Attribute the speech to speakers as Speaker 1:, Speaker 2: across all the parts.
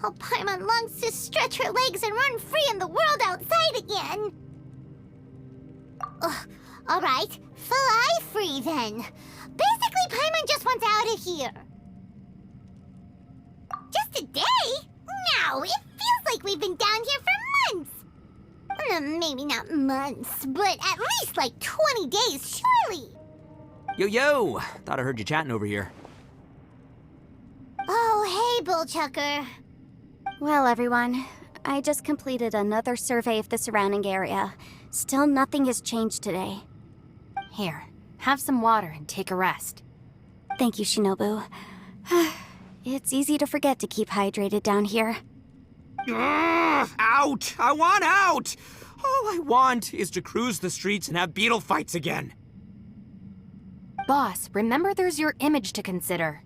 Speaker 1: Oh, Paimon longs to stretch her legs and run free in the world outside again. Ugh, all right, fly free then. Basically, Paimon just wants out of here. Just a day? No, it feels like we've been down here for months. Maybe not months, but at least like 20 days, surely.
Speaker 2: Yo! Thought I heard you chatting over here.
Speaker 1: Oh, hey, Bullchucker.
Speaker 3: Well, everyone, I just completed another survey of the surrounding area. Still nothing has changed today.
Speaker 4: Here, have some water and take a rest.
Speaker 3: Thank you, Shinobu. It's easy to forget to keep hydrated down here.
Speaker 2: Out! I want out! All I want is to cruise the streets and have beetle fights again.
Speaker 4: Boss, remember there's your image to consider.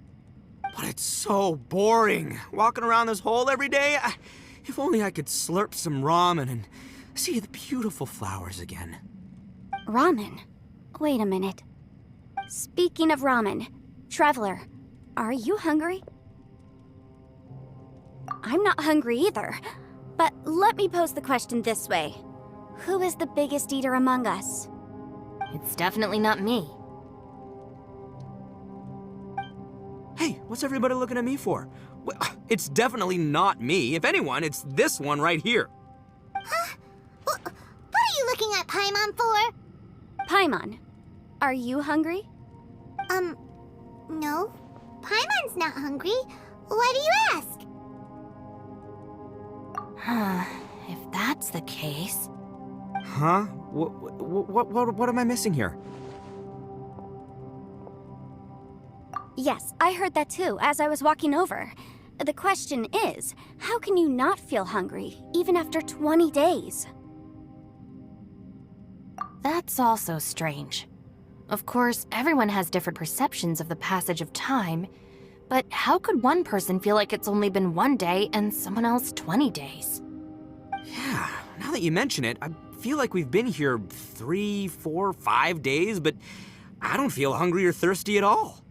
Speaker 2: But it's so boring, walking around this hole every day. If only I could slurp some ramen and see the beautiful flowers again.
Speaker 3: Ramen? Wait a minute. Speaking of ramen, Traveler, are you hungry? I'm not hungry either. But let me pose the question this way. Who is the biggest eater among us?
Speaker 4: It's definitely not me.
Speaker 2: Hey, what's everybody looking at me for? Well, it's definitely not me. If anyone, it's this one right here.
Speaker 1: Huh? What are you looking at Paimon for?
Speaker 3: Paimon, are you hungry?
Speaker 1: No. Paimon's not hungry. Why do you ask?
Speaker 4: If that's the case...
Speaker 2: Huh? What am I missing here?
Speaker 3: Yes, I heard that too, as I was walking over. The question is, how can you not feel hungry, even after 20 days?
Speaker 4: That's also strange. Of course, everyone has different perceptions of the passage of time, but how could one person feel like it's only been 1 day and someone else 20 days?
Speaker 2: Yeah, now that you mention it, I feel like we've been here 3, 4, 5 days, but I don't feel hungry or thirsty at all.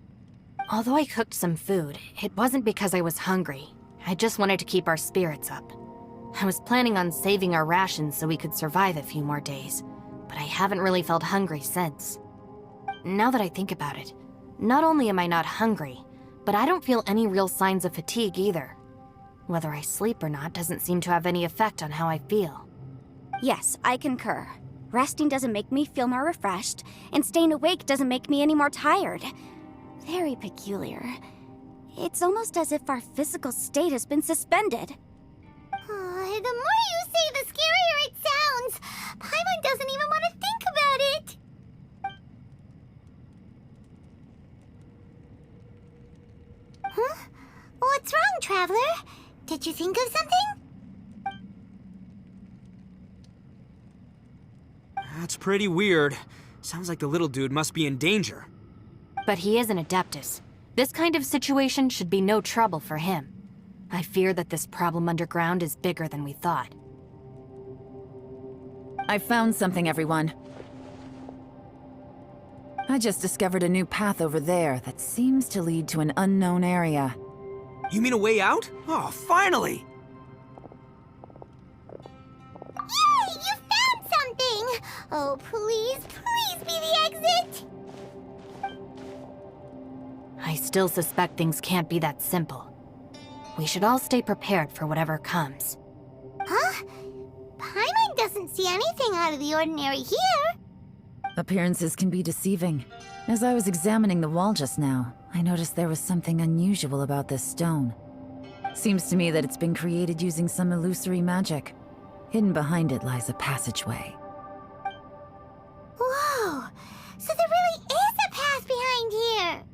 Speaker 4: Although I cooked some food, it wasn't because I was hungry. I just wanted to keep our spirits up. I was planning on saving our rations so we could survive a few more days, but I haven't really felt hungry since. Now that I think about it, not only am I not hungry, but I don't feel any real signs of fatigue either. Whether I sleep or not doesn't seem to have any effect on how I feel.
Speaker 3: Yes, I concur. Resting doesn't make me feel more refreshed, and staying awake doesn't make me any more tired. Very peculiar. It's almost as if our physical state has been suspended.
Speaker 1: The more you say, the scarier it sounds. Paimon doesn't even want to think about it. Huh? What's wrong, Traveler? Did you think of something?
Speaker 2: That's pretty weird. Sounds like the little dude must be in danger.
Speaker 4: But he is an Adeptus. This kind of situation should be no trouble for him. I fear that this problem underground is bigger than we thought.
Speaker 5: I found something, everyone. I just discovered a new path over there that seems to lead to an unknown area.
Speaker 2: You mean a way out? Oh, finally!
Speaker 1: Yay! You found something! Oh, please be the exit!
Speaker 4: I still suspect things can't be that simple. We should all stay prepared for whatever comes.
Speaker 1: Huh? Paimon doesn't see anything out of the ordinary here.
Speaker 5: Appearances can be deceiving. As I was examining the wall just now, I noticed there was something unusual about this stone. Seems to me that it's been created using some illusory magic. Hidden behind it lies a passageway.
Speaker 1: Whoa! So there really is a path behind here!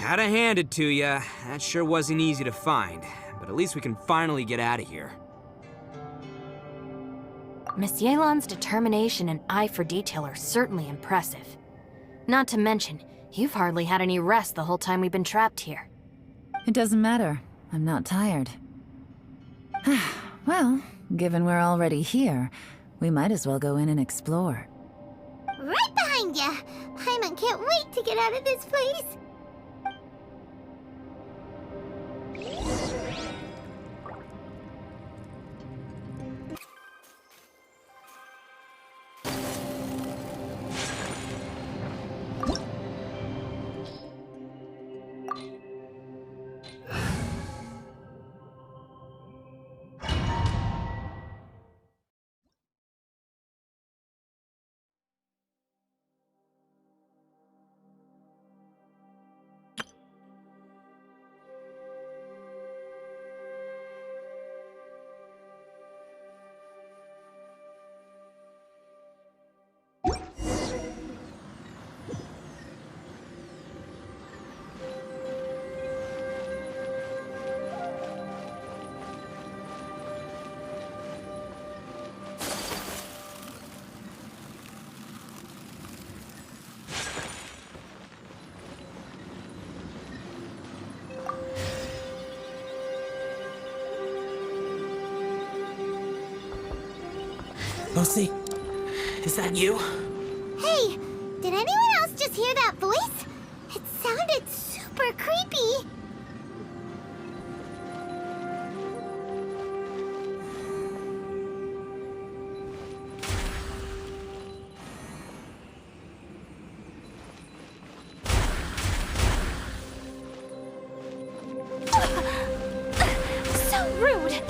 Speaker 2: Gotta hand it to ya. That sure wasn't easy to find. But at least we can finally get out of here.
Speaker 4: Miss Yelan's determination and eye for detail are certainly impressive. Not to mention, you've hardly had any rest the whole time we've been trapped here.
Speaker 5: It doesn't matter. I'm not tired. Well, given we're already here, we might as well go in and explore.
Speaker 1: Right behind ya! Paimon can't wait to get out of this place!
Speaker 6: Lucy, is that you?
Speaker 1: Hey, did anyone else just hear that voice? It sounded super creepy.
Speaker 3: So rude!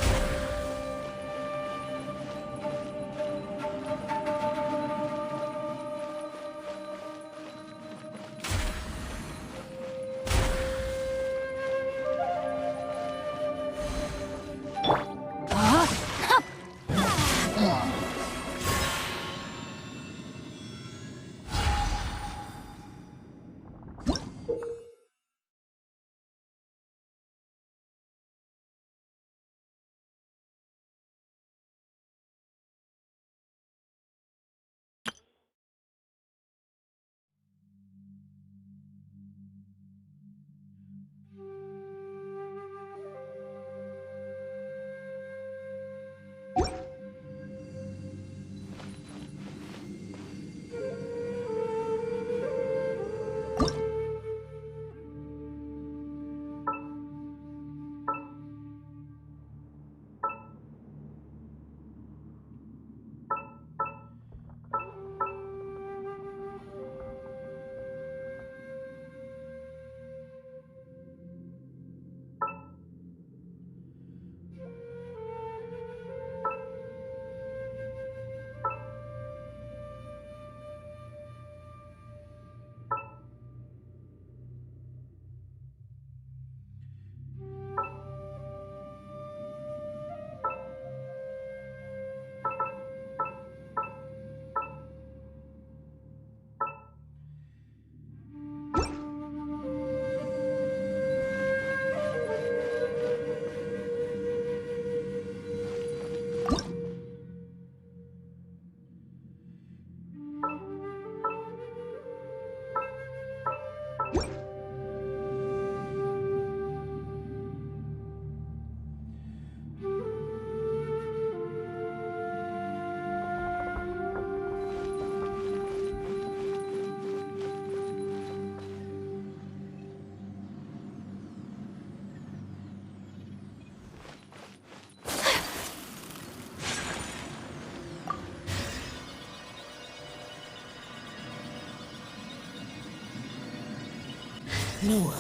Speaker 6: No.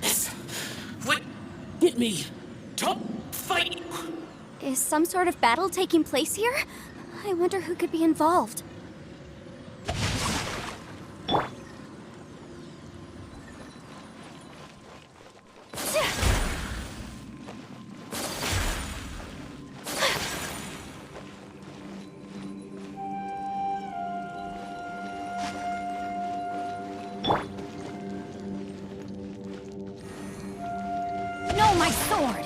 Speaker 6: This would get me. Top fight.
Speaker 3: Is some sort of battle taking place here? I wonder who could be involved.
Speaker 4: No, my sword!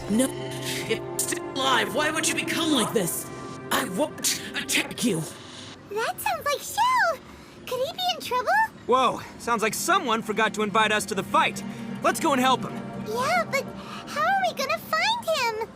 Speaker 6: No, it's still alive. Why would you become like this? I won't attack you.
Speaker 1: That sounds like Shell. Could he be in trouble?
Speaker 2: Whoa, sounds like someone forgot to invite us to the fight. Let's go and help him.
Speaker 1: Yeah, but how are we gonna find him?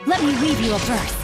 Speaker 5: Let me weave you a verse.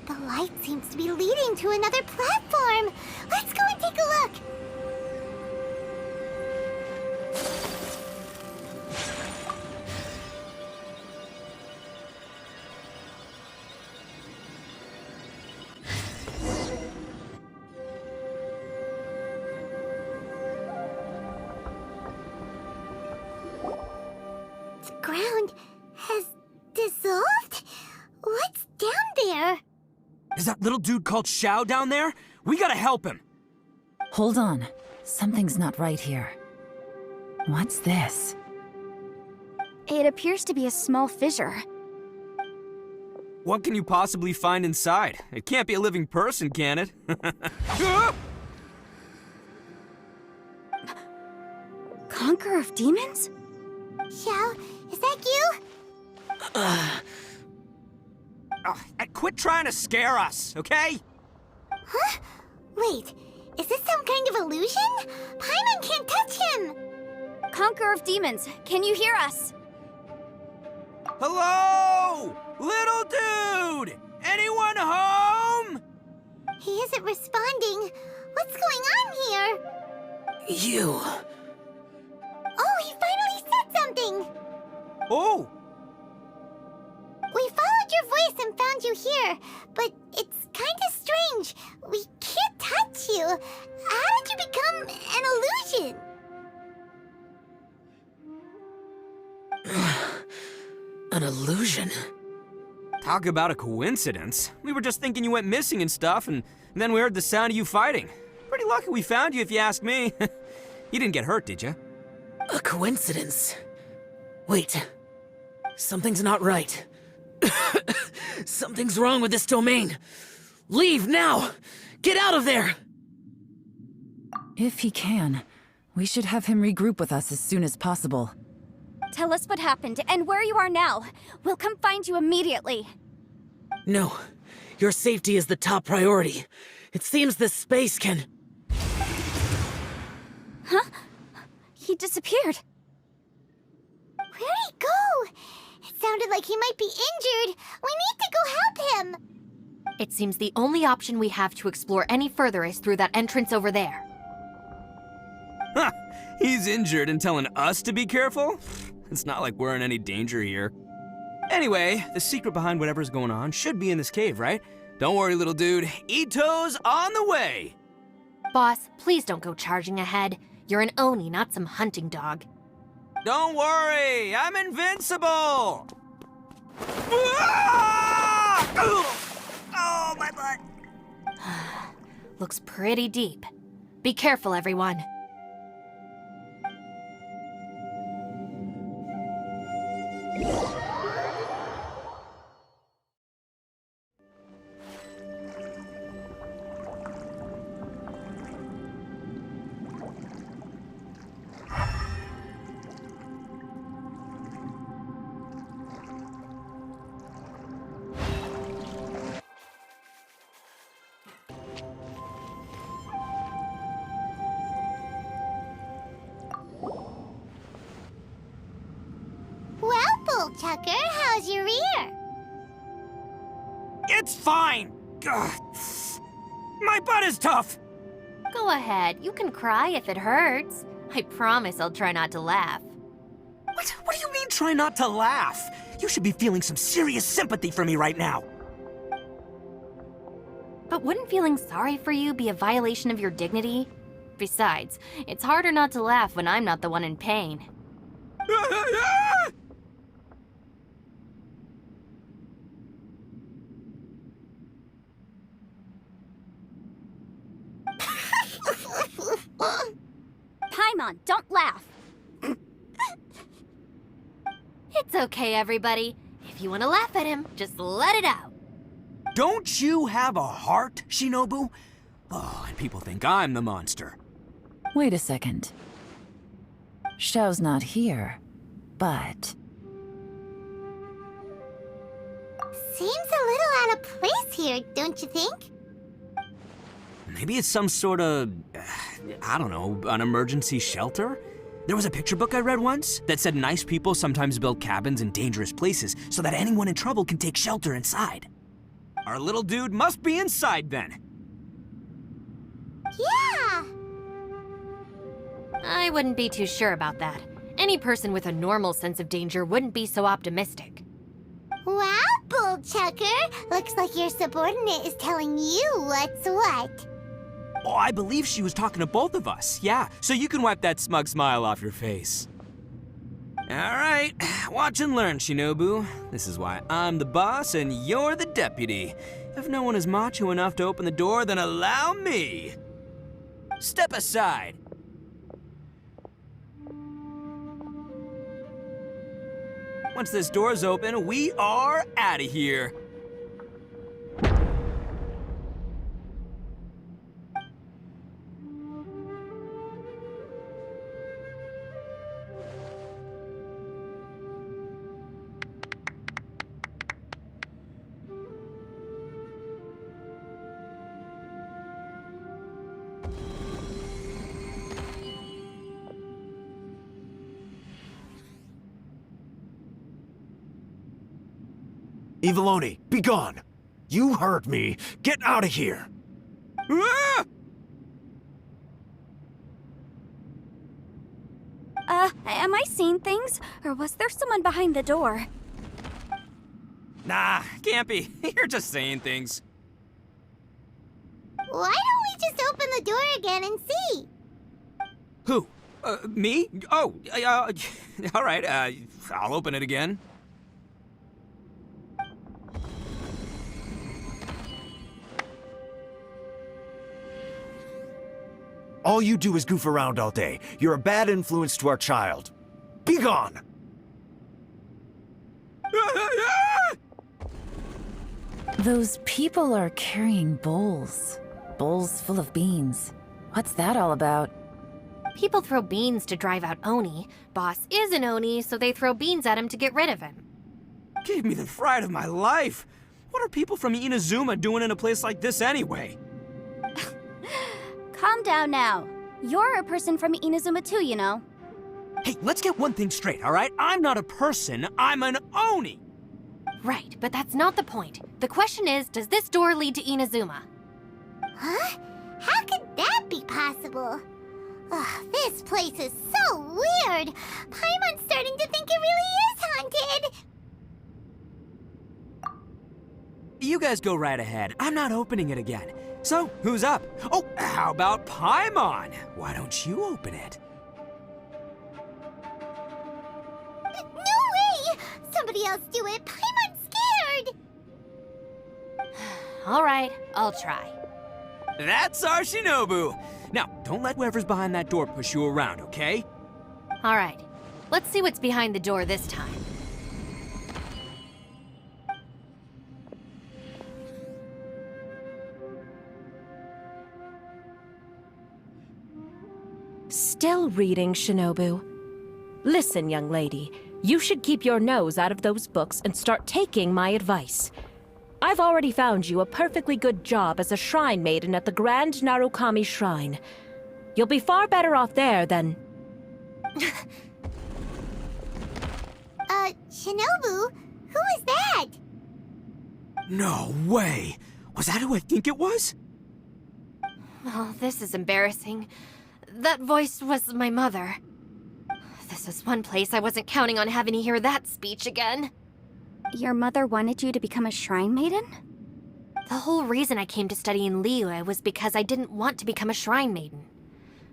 Speaker 1: The light seems to be leading to another platform. Let's go and take a look. The ground has dissolved? What's down there?
Speaker 2: Is that little dude called Xiao down there? We gotta help him.
Speaker 5: Hold on. Something's not right here. What's this?
Speaker 3: It appears to be a small fissure.
Speaker 2: What can you possibly find inside? It can't be a living person, can it?
Speaker 3: Conqueror of demons?
Speaker 1: Xiao, is that you?
Speaker 2: Quit trying to scare us, okay?
Speaker 1: Huh? Wait, is this some kind of illusion? Paimon can't touch him!
Speaker 3: Conqueror of demons, can you hear us?
Speaker 2: Hello? Little dude! Anyone home?
Speaker 1: He isn't responding. What's going on here?
Speaker 6: You.
Speaker 1: Oh, he finally said something!
Speaker 2: Oh!
Speaker 1: We followed your voice and found you here, but it's kinda strange. We can't touch you. How did you become an illusion?
Speaker 6: An illusion?
Speaker 2: Talk about a coincidence. We were just thinking you went missing and stuff, and then we heard the sound of you fighting. Pretty lucky we found you, if you ask me. You didn't get hurt, did you?
Speaker 6: A coincidence? Wait. Something's not right. Something's wrong with this domain. Leave now! Get out of there!
Speaker 5: If he can, we should have him regroup with us as soon as possible.
Speaker 3: Tell us what happened and where you are now. We'll come find you immediately.
Speaker 6: No. Your safety is the top priority. It seems this space can...
Speaker 3: Huh? He disappeared.
Speaker 1: Where'd he go? It sounded like he might be injured. We need to go help him.
Speaker 4: It seems the only option we have to explore any further is through that entrance over there.
Speaker 2: Huh, he's injured and telling us to be careful? It's not like we're in any danger here. Anyway, the secret behind whatever's going on should be in this cave, right? Don't worry, little dude. Ito's on the way!
Speaker 4: Boss, please don't go charging ahead. You're an Oni, not some hunting dog.
Speaker 2: Don't worry, I'm invincible! Ah! Oh, my butt!
Speaker 4: Looks pretty deep. Be careful, everyone.
Speaker 1: Tucker, how's your ear?
Speaker 2: It's fine! Ugh. My butt is tough!
Speaker 4: Go ahead, you can cry if it hurts. I promise I'll try not to laugh.
Speaker 2: What do you mean, try not to laugh? You should be feeling some serious sympathy for me right now.
Speaker 4: But wouldn't feeling sorry for you be a violation of your dignity? Besides, it's harder not to laugh when I'm not the one in pain.
Speaker 3: Paimon, don't laugh.
Speaker 4: It's okay, everybody. If you want to laugh at him, just let it out.
Speaker 2: Don't you have a heart, Shinobu? Oh, and people think I'm the monster.
Speaker 5: Wait a second. Xiao's not here, but...
Speaker 1: Seems a little out of place here, don't you think?
Speaker 2: Maybe it's some sort of, I don't know, an emergency shelter? There was a picture book I read once that said nice people sometimes build cabins in dangerous places so that anyone in trouble can take shelter inside. Our little dude must be inside then.
Speaker 1: Yeah!
Speaker 4: I wouldn't be too sure about that. Any person with a normal sense of danger wouldn't be so optimistic.
Speaker 1: Wow, Bullchucker! Looks like your subordinate is telling you what's what.
Speaker 2: Oh, I believe she was talking to both of us. Yeah, so you can wipe that smug smile off your face. All right, watch and learn, Shinobu. This is why I'm the boss and you're the deputy. If no one is macho enough to open the door, then allow me. Step aside. Once this door's open, we are out of here.
Speaker 7: Eviloni, be gone! You heard me! Get out of here!
Speaker 2: Ah!
Speaker 3: Am I seeing things? Or was there someone behind the door?
Speaker 2: Nah, can't be. You're just saying things.
Speaker 1: Why don't we just open the door again and see?
Speaker 2: Who? Me? Oh, all right, I'll open it again.
Speaker 7: All you do is goof around all day. You're a bad influence to our child. Be gone!
Speaker 5: Those people are carrying bowls. Bowls full of beans. What's that all about?
Speaker 4: People throw beans to drive out Oni. Boss is an Oni, so they throw beans at him to get rid of him.
Speaker 2: Gave me the fright of my life. What are people from Inazuma doing in a place like this anyway?
Speaker 3: Calm down now. You're a person from Inazuma too, you know.
Speaker 2: Hey, let's get one thing straight, all right? I'm not a person, I'm an Oni!
Speaker 4: Right, but that's not the point. The question is, does this door lead to Inazuma?
Speaker 1: Huh? How could that be possible? Ugh, this place is so weird. Paimon's starting to think it really is haunted.
Speaker 2: You guys go right ahead. I'm not opening it again. So, who's up? Oh, how about Paimon? Why don't you open it?
Speaker 1: No way! Somebody else do it. Paimon's scared.
Speaker 4: All right, I'll try.
Speaker 2: That's our Shinobu! Now, don't let whoever's behind that door push you around, okay?
Speaker 4: All right, let's see what's behind the door this time.
Speaker 8: Still reading, Shinobu. Listen, young lady, you should keep your nose out of those books and start taking my advice. I've already found you a perfectly good job as a shrine maiden at the Grand Narukami Shrine. You'll be far better off there than...
Speaker 1: Shinobu? Who is that?
Speaker 2: No way! Was that who I think it was?
Speaker 4: Oh, this is embarrassing. That voice was my mother. This is one place I wasn't counting on having to hear that speech again.
Speaker 3: Your mother wanted you to become a shrine maiden?
Speaker 4: The whole reason I came to study in Liyue was because I didn't want to become a shrine maiden.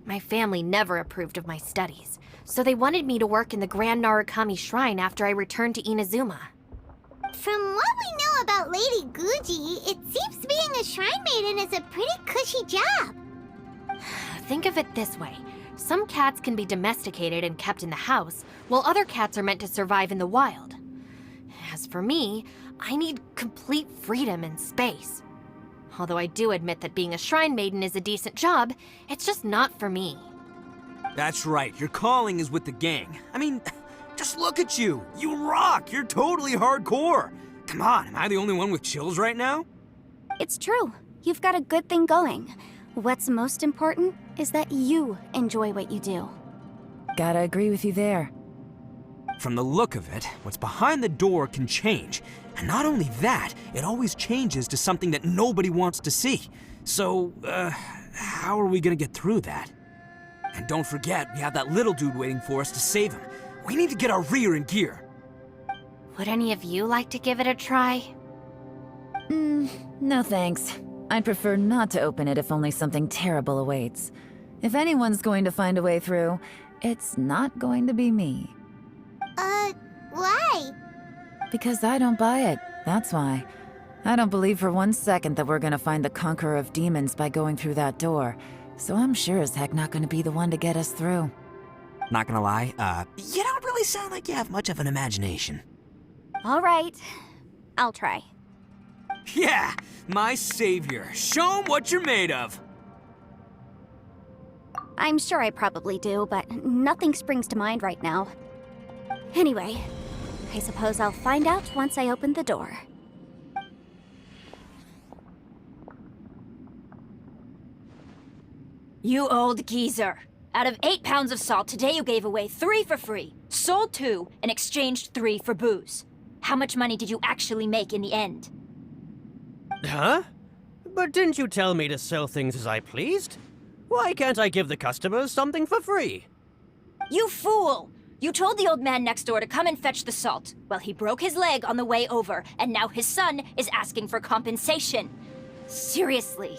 Speaker 4: My family never approved of my studies, so they wanted me to work in the Grand Narukami Shrine after I returned to Inazuma.
Speaker 1: From what we know about Lady Guji, it seems being a shrine maiden is a pretty cushy job.
Speaker 4: Think of it this way. Some cats can be domesticated and kept in the house, while other cats are meant to survive in the wild. As for me, I need complete freedom and space. Although I do admit that being a shrine maiden is a decent job, it's just not for me.
Speaker 2: That's right, your calling is with the gang. I mean, just look at you. You rock, you're totally hardcore. Come on, am I the only one with chills right now?
Speaker 3: It's true. You've got a good thing going. What's most important is that you enjoy what you do.
Speaker 5: Gotta agree with you there.
Speaker 2: From the look of it, what's behind the door can change. And not only that, it always changes to something that nobody wants to see. So, how are we gonna get through that? And don't forget, we have that little dude waiting for us to save him. We need to get our rear in gear.
Speaker 4: Would any of you like to give it a try?
Speaker 5: No thanks. I'd prefer not to open it if only something terrible awaits. If anyone's going to find a way through, it's not going to be me.
Speaker 1: Why?
Speaker 5: Because I don't buy it, that's why. I don't believe for 1 second that we're gonna find the Conqueror of Demons by going through that door. So I'm sure as heck not gonna be the one to get us through.
Speaker 2: Not gonna lie, you don't really sound like you have much of an imagination.
Speaker 3: All right. I'll try.
Speaker 2: Yeah, my savior. Show 'em what you're made of.
Speaker 3: I'm sure I probably do, but nothing springs to mind right now. Anyway, I suppose I'll find out once I open the door.
Speaker 9: You old geezer. Out of 8 pounds of salt, today you gave away 3 for free, sold 2, and exchanged 3 for booze. How much money did you actually make in the end?
Speaker 10: Huh? But didn't you tell me to sell things as I pleased? Why can't I give the customers something for free?
Speaker 9: You fool! You told the old man next door to come and fetch the salt. Well, he broke his leg on the way over, and now his son is asking for compensation. Seriously.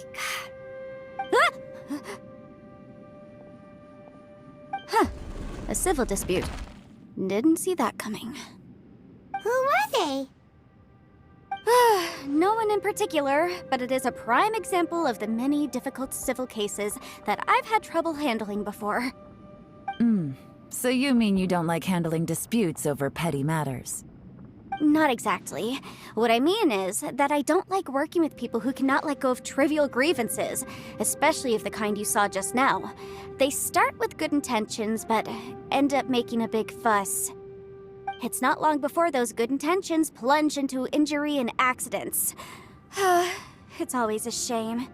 Speaker 9: God.
Speaker 3: Huh. A civil dispute. Didn't see that coming.
Speaker 1: Who were they?
Speaker 3: No one in particular, but it is a prime example of the many difficult civil cases that I've had trouble handling before.
Speaker 5: So you mean you don't like handling disputes over petty matters?
Speaker 3: Not exactly. What I mean is that I don't like working with people who cannot let go of trivial grievances, especially of the kind you saw just now. They start with good intentions, but end up making a big fuss. It's not long before those good intentions plunge into injury and accidents. It's always a shame.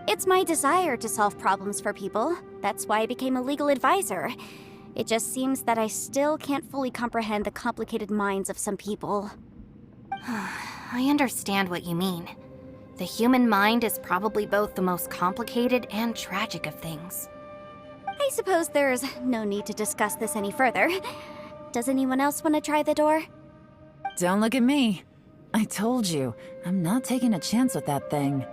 Speaker 3: It's my desire to solve problems for people. That's why I became a legal advisor. It just seems that I still can't fully comprehend the complicated minds of some people.
Speaker 4: I understand what you mean. The human mind is probably both the most complicated and tragic of things.
Speaker 3: I suppose there's no need to discuss this any further. Does anyone else want to try the door?
Speaker 5: Don't look at me. I told you, I'm not taking a chance with that thing.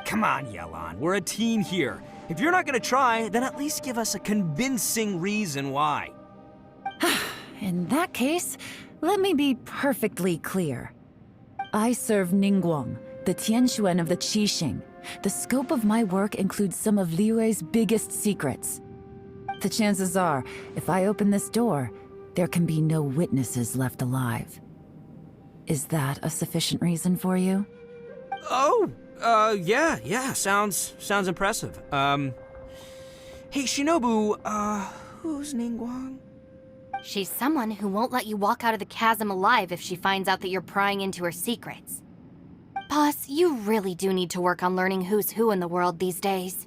Speaker 2: Come on, Yelan, we're a team here. If you're not gonna try, then at least give us a convincing reason why.
Speaker 5: In that case, let me be perfectly clear. I serve Ningguang, the Tianxuan of the Qixing. The scope of my work includes some of Liyue's biggest secrets. The chances are, if I open this door, there can be no witnesses left alive. Is that a sufficient reason for you?
Speaker 2: Oh, yeah, sounds impressive. Hey, Shinobu, who's Ningguang?
Speaker 4: She's someone who won't let you walk out of the chasm alive if she finds out that you're prying into her secrets. Boss, you really do need to work on learning who's who in the world these days.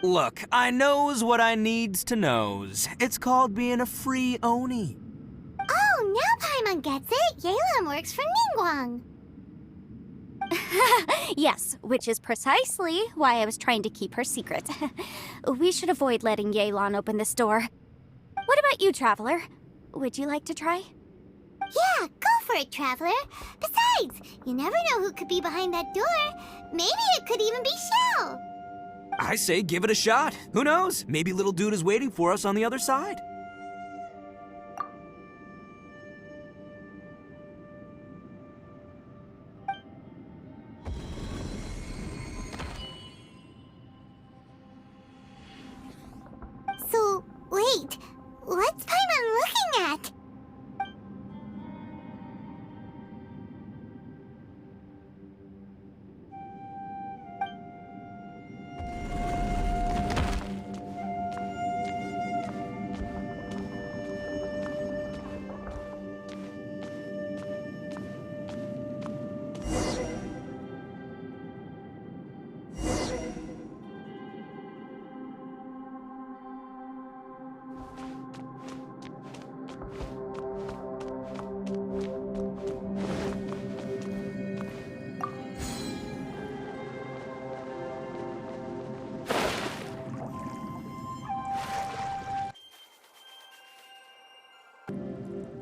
Speaker 2: Look, I knows what I needs to knows. It's called being a free Oni.
Speaker 1: Oh, now Paimon gets it. Yelan works for Ningguang.
Speaker 3: Yes, which is precisely why I was trying to keep her secret. We should avoid letting Yelan open this door. What about you, Traveler? Would you like to try?
Speaker 1: Yeah, go for it, Traveler. Besides, you never know who could be behind that door. Maybe it could even be Shell.
Speaker 2: I say give it a shot. Who knows? Maybe little dude is waiting for us on the other side.
Speaker 1: So, wait. What's Paimon looking at?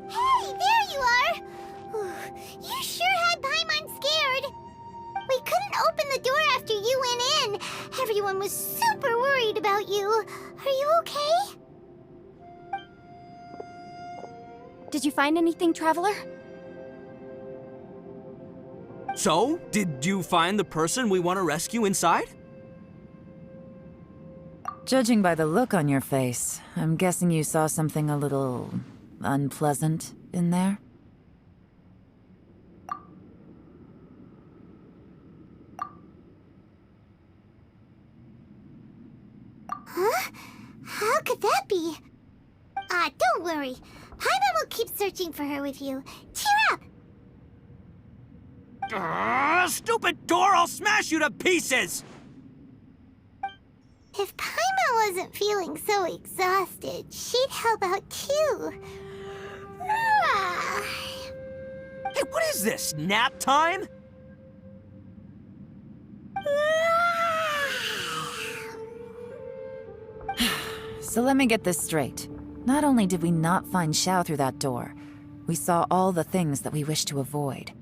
Speaker 1: Hey, there you are! You sure had Paimon scared. We couldn't open the door after you went in. Everyone was super worried about you. Are you okay?
Speaker 3: Did you find anything, Traveler?
Speaker 2: So, did you find the person we want to rescue inside?
Speaker 5: Judging by the look on your face, I'm guessing you saw something a little unpleasant in there?
Speaker 1: Huh? How could that be? Don't worry. Paimon will keep searching for her with you. Cheer up!
Speaker 2: Stupid door! I'll smash you to pieces!
Speaker 1: If Paimon wasn't feeling so exhausted, she'd help out too.
Speaker 2: what is this? Nap time?
Speaker 5: So let me get this straight. Not only did we not find Xiao through that door, we saw all the things that we wish to avoid.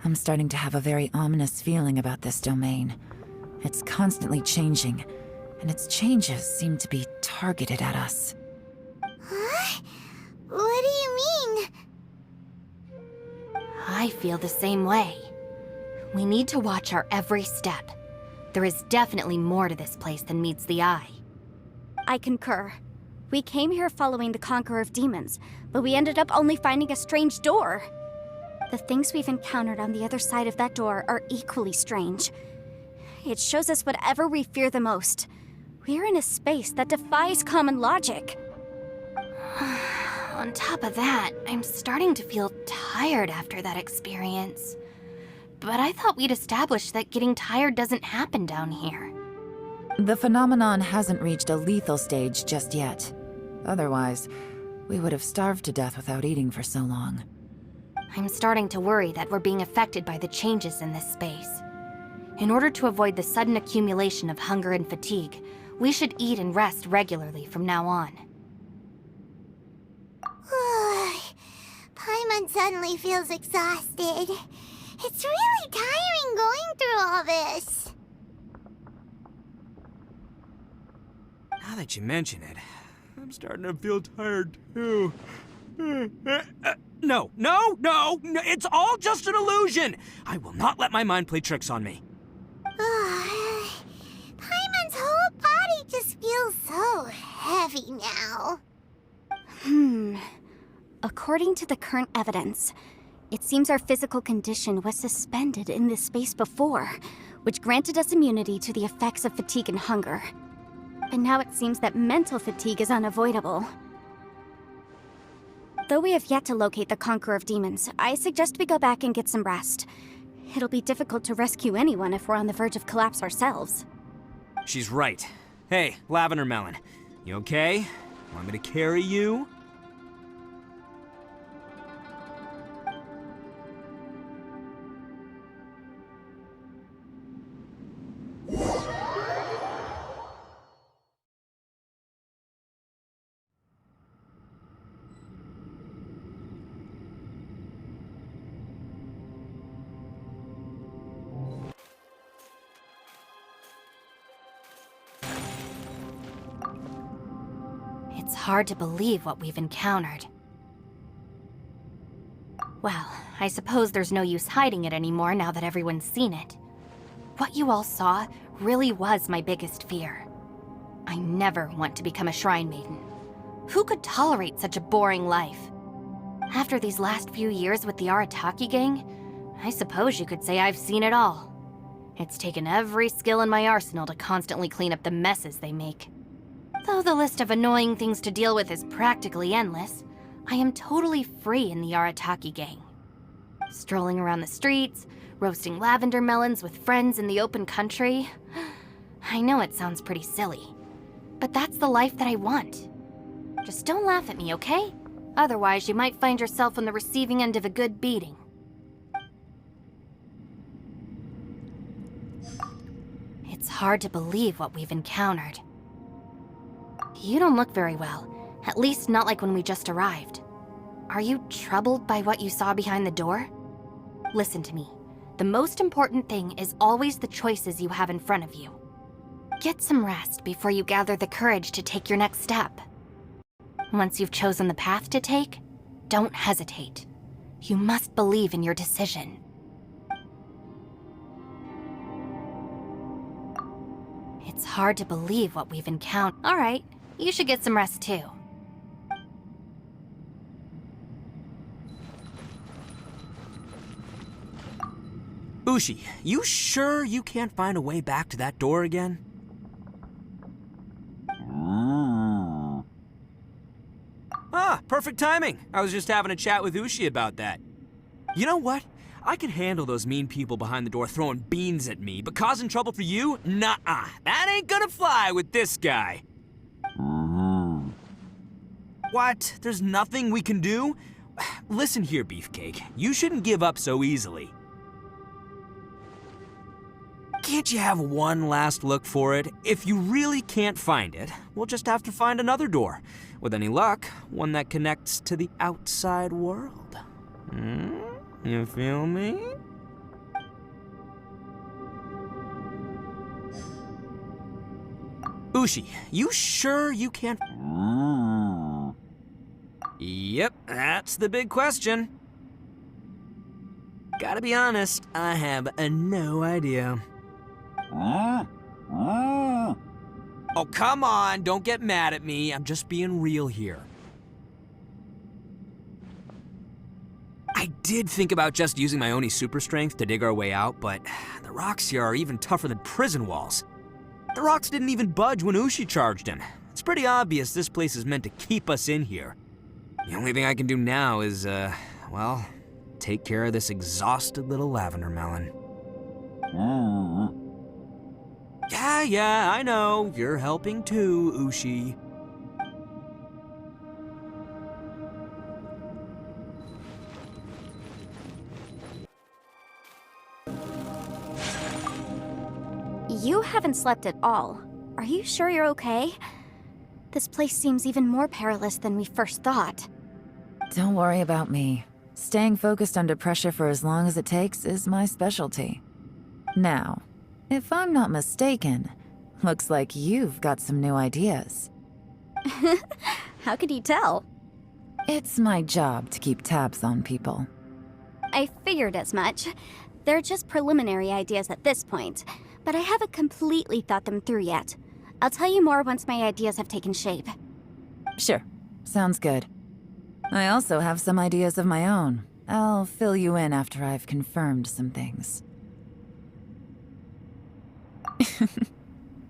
Speaker 5: I'm starting to have a very ominous feeling about this domain. It's constantly changing, and its changes seem to be targeted at us.
Speaker 1: Huh? What do you mean?
Speaker 4: I feel the same way. We need to watch our every step. There is definitely more to this place than meets the eye.
Speaker 3: I concur. We came here following the Conqueror of Demons, but we ended up only finding a strange door. The things we've encountered on the other side of that door are equally strange. It shows us whatever we fear the most. We're in a space that defies common logic.
Speaker 4: On top of that, I'm starting to feel tired after that experience. But I thought we'd established that getting tired doesn't happen down here.
Speaker 5: The phenomenon hasn't reached a lethal stage just yet. Otherwise, we would have starved to death without eating for so long.
Speaker 4: I'm starting to worry that we're being affected by the changes in this space. In order to avoid the sudden accumulation of hunger and fatigue, we should eat and rest regularly from now on.
Speaker 1: Paimon suddenly feels exhausted. It's really tiring going through all this.
Speaker 2: Now that you mention it, I'm starting to feel tired too. No, it's all just an illusion! I will not let my mind play tricks on me.
Speaker 1: Paimon's whole body just feels so heavy now.
Speaker 3: According to the current evidence, it seems our physical condition was suspended in this space before, which granted us immunity to the effects of fatigue and hunger. But now it seems that mental fatigue is unavoidable. Though we have yet to locate the Conqueror of Demons, I suggest we go back and get some rest. It'll be difficult to rescue anyone if we're on the verge of collapse ourselves.
Speaker 2: She's right. Hey, Lavender Melon, you okay? Want me to carry you?
Speaker 4: It's hard to believe what we've encountered. Well, I suppose there's no use hiding it anymore now that everyone's seen it. What you all saw really was my biggest fear. I never want to become a shrine maiden. Who could tolerate such a boring life? After these last few years with the Arataki gang, I suppose you could say I've seen it all. It's taken every skill in my arsenal to constantly clean up the messes they make. Though the list of annoying things to deal with is practically endless, I am totally free in the Arataki gang. Strolling around the streets, roasting lavender melons with friends in the open country. I know it sounds pretty silly, but that's the life that I want. Just don't laugh at me, okay? Otherwise, you might find yourself on the receiving end of a good beating. It's hard to believe what we've encountered. You don't look very well, at least not like when we just arrived. Are you troubled by what you saw behind the door? Listen to me. The most important thing is always the choices you have in front of you. Get some rest before you gather the courage to take your next step. Once you've chosen the path to take, don't hesitate. You must believe in your decision. It's hard to believe what we've encountered. All right, you should get some rest too.
Speaker 2: Ushi, you sure you can't find a way back to that door again? Ah, perfect timing. I was just having a chat with Ushi about that. You know what? I can handle those mean people behind the door throwing beans at me, but causing trouble for you? Nuh-uh. That ain't gonna fly with this guy. What? There's nothing we can do? listen here, Beefcake. You shouldn't give up so easily. Can't you have one last look for it? If you really can't find it, we'll just have to find another door. With any luck, one that connects to the outside world. You feel me? Ushi, you sure you can't... Yep, that's the big question. Gotta be honest, I have no idea. Oh, come on, don't get mad at me. I'm just being real here. I did think about just using my Oni super strength to dig our way out, but the rocks here are even tougher than prison walls. The rocks didn't even budge when Ushi charged him. It's pretty obvious this place is meant to keep us in here. The only thing I can do now is, well, take care of this exhausted little lavender melon. Yeah, I know. You're helping too, Ushi.
Speaker 3: You haven't slept at all. Are you sure you're okay? This place seems even more perilous than we first thought.
Speaker 5: Don't worry about me. Staying focused under pressure for as long as it takes is my specialty. Now, if I'm not mistaken, looks like you've got some new ideas.
Speaker 3: How could you tell?
Speaker 5: It's my job to keep tabs on people.
Speaker 3: I figured as much. They're just preliminary ideas at this point, but I haven't completely thought them through yet. I'll tell you more once my ideas have taken shape.
Speaker 5: Sure, sounds good. I also have some ideas of my own. I'll fill you in after I've confirmed some things.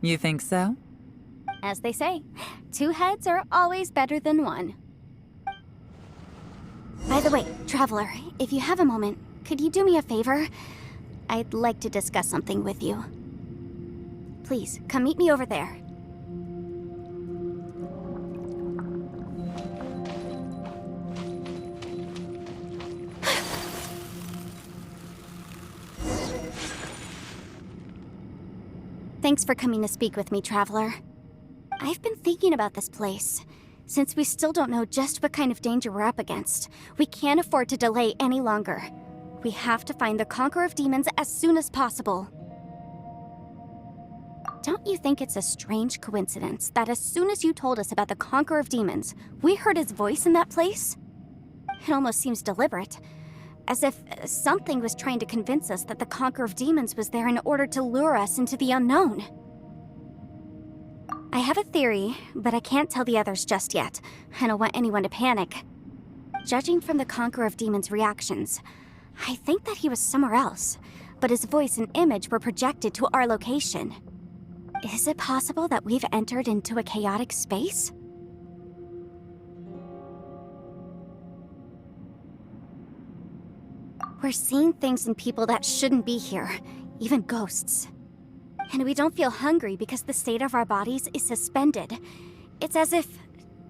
Speaker 5: You think so?
Speaker 3: As they say, 2 heads are always better than 1. By the way, Traveler, if you have a moment, could you do me a favor? I'd like to discuss something with you. Please, come meet me over there. Thanks for coming to speak with me, Traveler. I've been thinking about this place. Since we still don't know just what kind of danger we're up against, we can't afford to delay any longer. We have to find the Conqueror of Demons as soon as possible. Don't you think it's a strange coincidence that as soon as you told us about the Conqueror of Demons, we heard his voice in that place? It almost seems deliberate. As if something was trying to convince us that the Conqueror of Demons was there in order to lure us into the unknown. I have a theory, but I can't tell the others just yet. I don't want anyone to panic. Judging from the Conqueror of Demons' reactions, I think that he was somewhere else, but his voice and image were projected to our location. Is it possible that we've entered into a chaotic space? We're seeing things in people that shouldn't be here, even ghosts. And we don't feel hungry because the state of our bodies is suspended. It's as if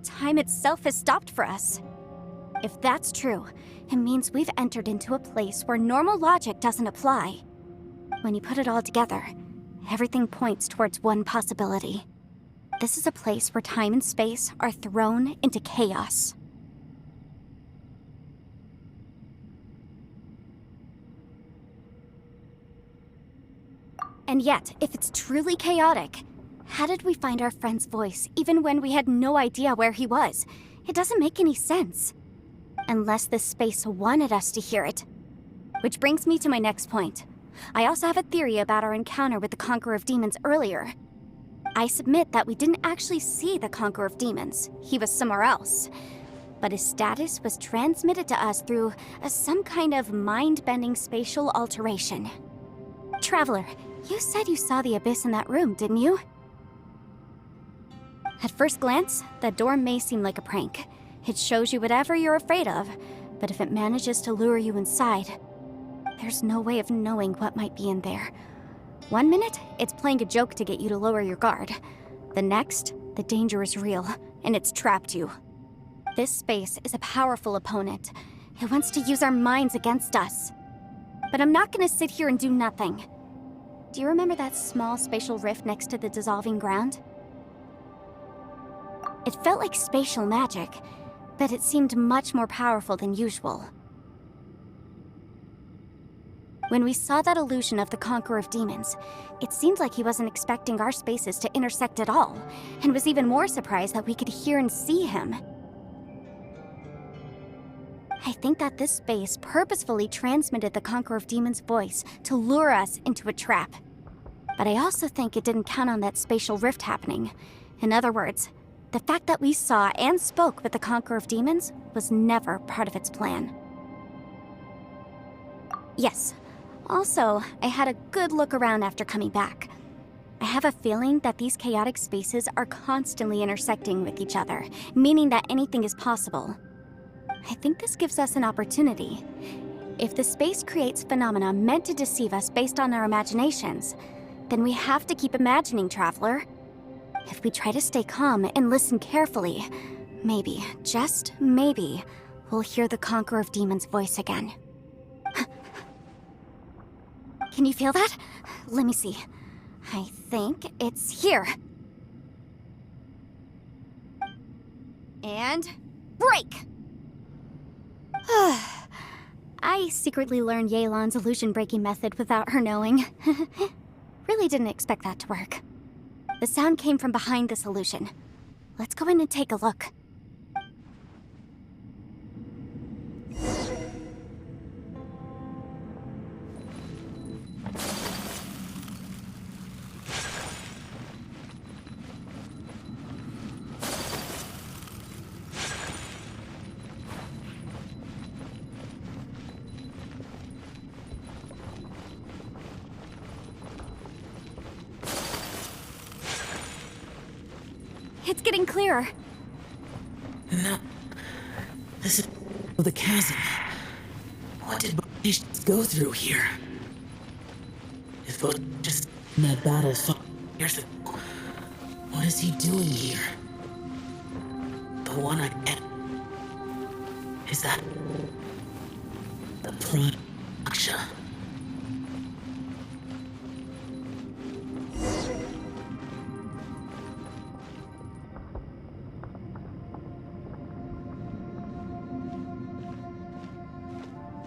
Speaker 3: time itself has stopped for us. If that's true, it means we've entered into a place where normal logic doesn't apply. When you put it all together, everything points towards one possibility. This is a place where time and space are thrown into chaos. And yet, if it's truly chaotic, how did we find our friend's voice even when we had no idea where he was? It doesn't make any sense. Unless this space wanted us to hear it. Which brings me to my next point. I also have a theory about our encounter with the Conqueror of Demons earlier. I submit that we didn't actually see the Conqueror of Demons. He was somewhere else. But his status was transmitted to us through some kind of mind-bending spatial alteration. Traveler, you said you saw the abyss in that room, didn't you? At first glance, that door may seem like a prank. It shows you whatever you're afraid of, but if it manages to lure you inside, there's no way of knowing what might be in there. One minute, it's playing a joke to get you to lower your guard. The next, the danger is real, and it's trapped you. This space is a powerful opponent. It wants to use our minds against us. But I'm not gonna sit here and do nothing. Do you remember that small spatial rift next to the dissolving ground? It felt like spatial magic, but it seemed much more powerful than usual. When we saw that illusion of the Conqueror of Demons, it seemed like he wasn't expecting our spaces to intersect at all, and was even more surprised that we could hear and see him. I think that this space purposefully transmitted the Conqueror of Demons' voice to lure us into a trap. But I also think it didn't count on that spatial rift happening. In other words, the fact that we saw and spoke with the Conqueror of Demons was never part of its plan. Yes. Also, I had a good look around after coming back. I have a feeling that these chaotic spaces are constantly intersecting with each other, meaning that anything is possible. I think this gives us an opportunity. If the space creates phenomena meant to deceive us based on our imaginations, then we have to keep imagining, Traveler. If we try to stay calm and listen carefully, maybe, just maybe, we'll hear the Conqueror of Demons' voice again. Can you feel that? Let me see. I think it's here. And break! I secretly learned Yelan's illusion-breaking method without her knowing. Really didn't expect that to work. The sound came from behind this illusion. Let's go in and take a look. It's getting clearer.
Speaker 6: No. This is the chasm. What did Bahaya go through here? If it was just in that battle 5 years ago, what is he doing here? The one I met. Is that the product?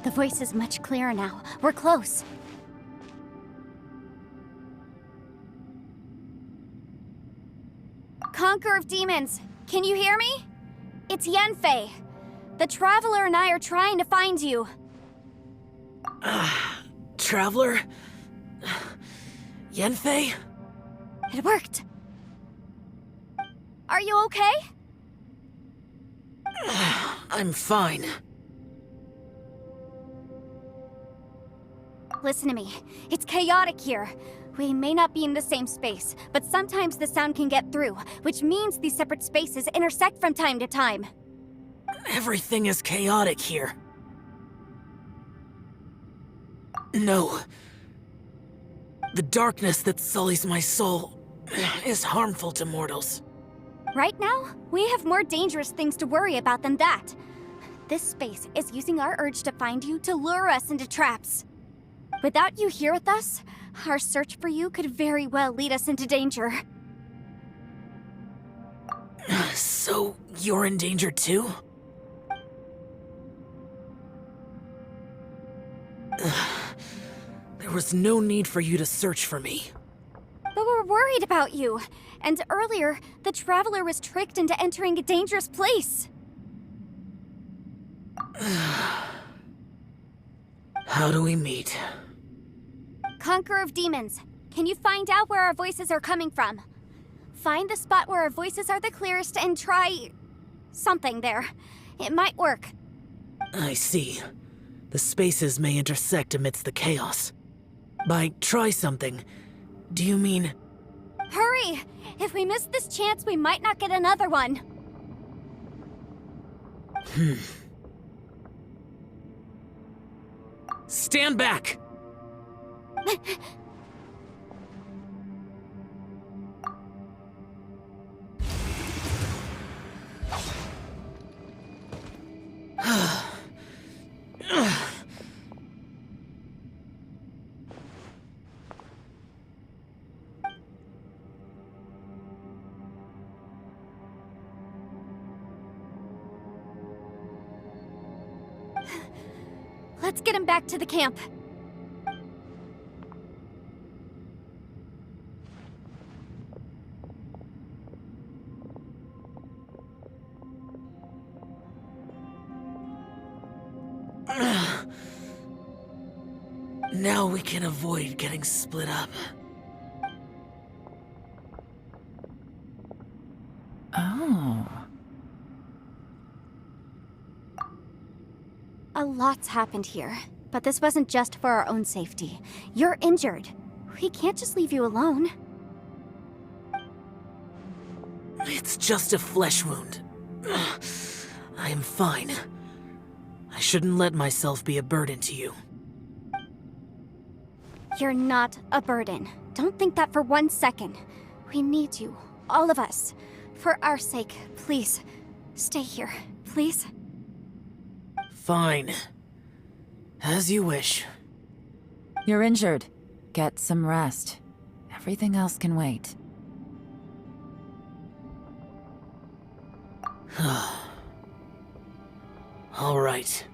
Speaker 3: The voice is much clearer now. We're close. Conqueror of Demons, can you hear me? It's Yanfei. The Traveler and I are trying to find you.
Speaker 6: Traveler? Yanfei?
Speaker 3: It worked. Are you okay?
Speaker 6: I'm fine.
Speaker 3: Listen to me. It's chaotic here. We may not be in the same space, but sometimes the sound can get through, which means these separate spaces intersect from time to time.
Speaker 6: Everything is chaotic here. No. The darkness that sullies my soul is harmful to mortals.
Speaker 3: Right now, we have more dangerous things to worry about than that. This space is using our urge to find you to lure us into traps. Without you here with us, our search for you could very well lead us into danger.
Speaker 6: So, you're in danger too? There was no need for you to search for me.
Speaker 3: But we're worried about you. And earlier, the Traveler was tricked into entering a dangerous place.
Speaker 6: How do we meet?
Speaker 3: Conqueror of Demons, can you find out where our voices are coming from? Find the spot where our voices are the clearest and try... something there. It might work.
Speaker 6: I see. The spaces may intersect amidst the chaos. By try something, do you mean...
Speaker 3: Hurry! If we miss this chance, we might not get another one.
Speaker 6: Stand back!
Speaker 3: Let's get him back to the camp.
Speaker 6: Now we can avoid getting split up.
Speaker 5: Oh.
Speaker 3: A lot's happened here, but this wasn't just for our own safety. You're injured. We can't just leave you alone.
Speaker 6: It's just a flesh wound. I am fine. I shouldn't let myself be a burden to you.
Speaker 3: You're not a burden. Don't think that for 1 second. We need you, all of us. For our sake, please, stay here, please.
Speaker 6: Fine. As you wish.
Speaker 5: You're injured. Get some rest. Everything else can wait.
Speaker 6: All right.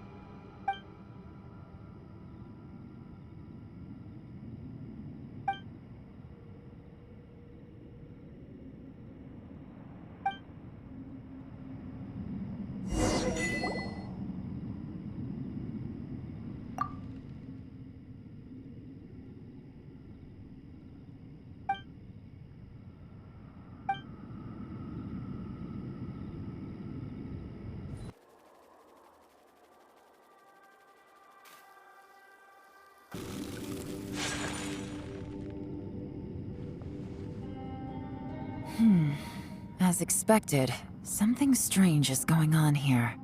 Speaker 5: As expected, something strange is going on here.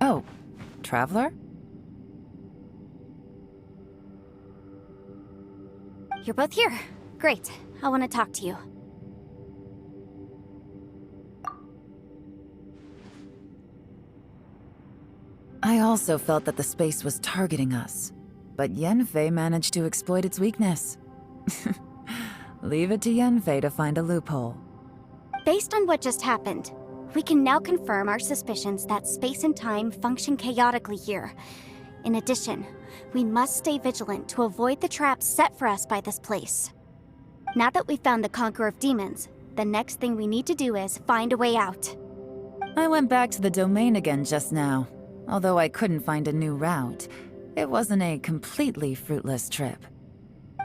Speaker 5: Oh, Traveler?
Speaker 3: You're both here. Great. I want to talk to you.
Speaker 5: I also felt that the space was targeting us, but Yenfei managed to exploit its weakness. Leave it to Yenfei to find a loophole.
Speaker 3: Based on what just happened, we can now confirm our suspicions that space and time function chaotically here. In addition, we must stay vigilant to avoid the traps set for us by this place. Now that we've found the Conqueror of Demons, the next thing we need to do is find a way out.
Speaker 5: I went back to the domain again just now. Although I couldn't find a new route, it wasn't a completely fruitless trip.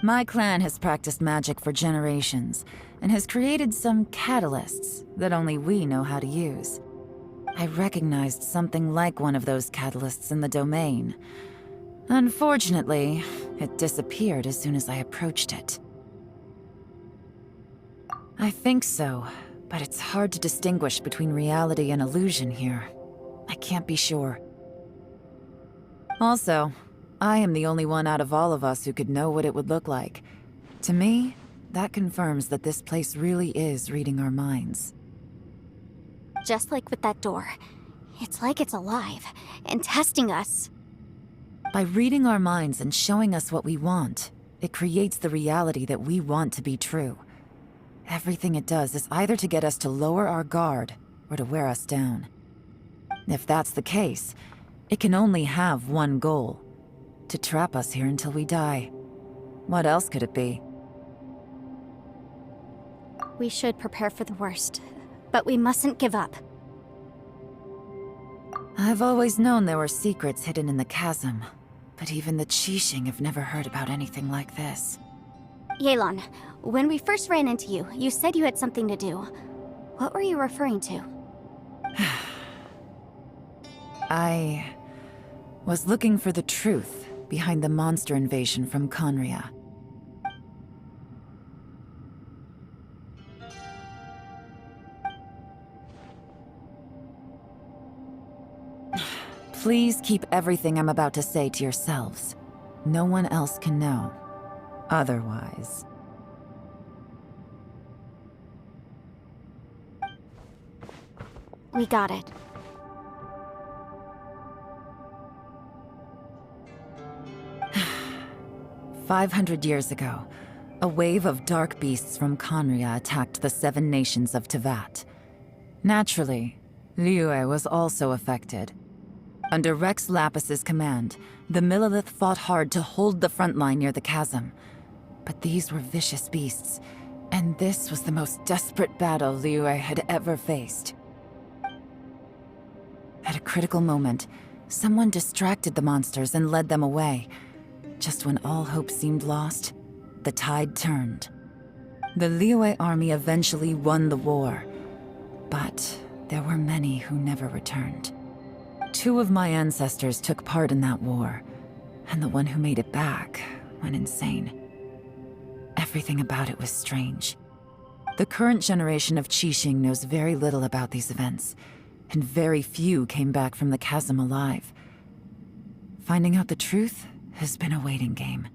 Speaker 5: My clan has practiced magic for generations, and has created some catalysts that only we know how to use. I recognized something like one of those catalysts in the domain. Unfortunately, it disappeared as soon as I approached it. I think so, but it's hard to distinguish between reality and illusion here. I can't be sure. Also, I am the only one out of all of us who could know what it would look like. To me, that confirms that this place really is reading our minds.
Speaker 3: Just like with that door. It's like it's alive, and testing us.
Speaker 5: By reading our minds and showing us what we want, it creates the reality that we want to be true. Everything it does is either to get us to lower our guard, or to wear us down. If that's the case, it can only have one goal: to trap us here until we die. What else could it be?
Speaker 3: We should prepare for the worst, but we mustn't give up.
Speaker 5: I've always known there were secrets hidden in the chasm, but even the Qixing have never heard about anything like this.
Speaker 3: Yelan, when we first ran into you, you said you had something to do. What were you referring to?
Speaker 5: I was looking for the truth behind the monster invasion from Conria. Please keep everything I'm about to say to yourselves. No one else can know. Otherwise...
Speaker 3: We got it.
Speaker 5: 500 years ago, A wave of dark beasts from Conria attacked the 7 nations of Tevat. Naturally, Liyue was also affected. Under Rex Lapis's command, the Millelith fought hard to hold the front line near the chasm. But these were vicious beasts, and this was the most desperate battle Liyue had ever faced. At a critical moment, someone distracted the monsters and led them away. Just when all hope seemed lost, the tide turned. The Liyue army eventually won the war, but there were many who never returned. 2 of my ancestors took part in that war, and the one who made it back went insane. Everything about it was strange. The current generation of Qixing knows very little about these events, and very few came back from the chasm alive. Finding out the truth has been a waiting game.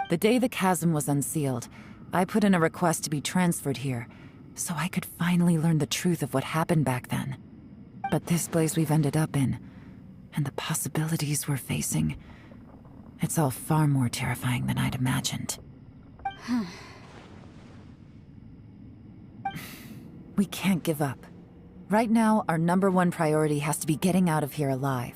Speaker 5: The day the chasm was unsealed, I put in a request to be transferred here, so I could finally learn the truth of what happened back then. But this place we've ended up in, and the possibilities we're facing, it's all far more terrifying than I'd imagined. We can't give up. Right now, our #1 priority has to be getting out of here alive.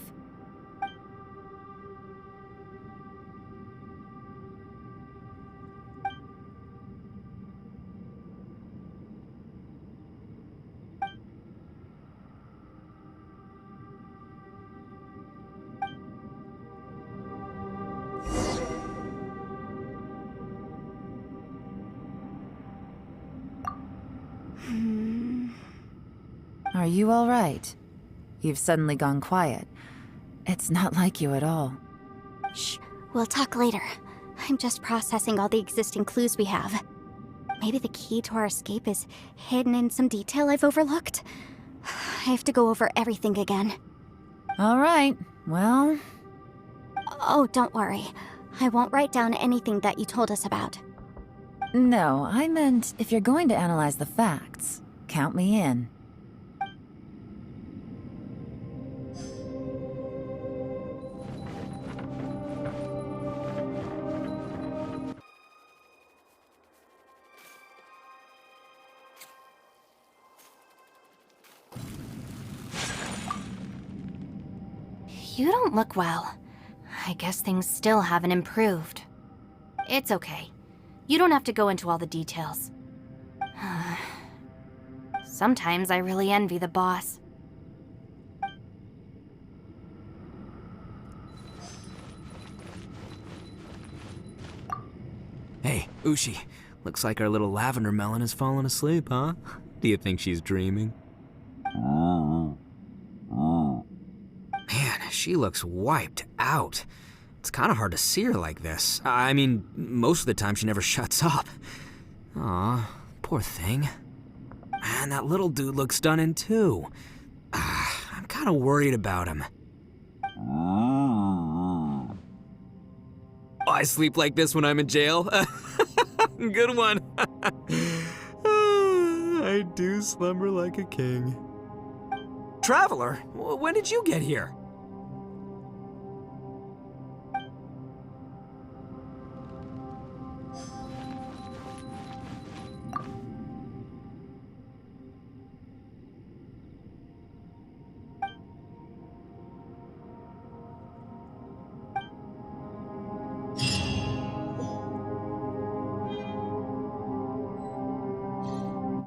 Speaker 5: Are you all right? You've suddenly gone quiet. It's not like you at all.
Speaker 3: Shh, we'll talk later. I'm just processing all the existing clues we have. Maybe the key to our escape is hidden in some detail I've overlooked. I have to go over everything again.
Speaker 5: All right, well...
Speaker 3: Oh, don't worry. I won't write down anything that you told us about.
Speaker 5: No, I meant if you're going to analyze the facts, count me in.
Speaker 4: You don't look well. I guess things still haven't improved. It's okay. You don't have to go into all the details. Sometimes I really envy the boss.
Speaker 2: Hey, Ushi. Looks like our little lavender melon has fallen asleep, huh? Do you think she's dreaming? Man, she looks wiped out. It's kind of hard to see her like this. I mean, most of the time she never shuts up. Aw, poor thing. Man, that little dude looks stunning too. I'm kind of worried about him. I sleep like this when I'm in jail. Good one. I do slumber like a king. Traveler, when did you get here?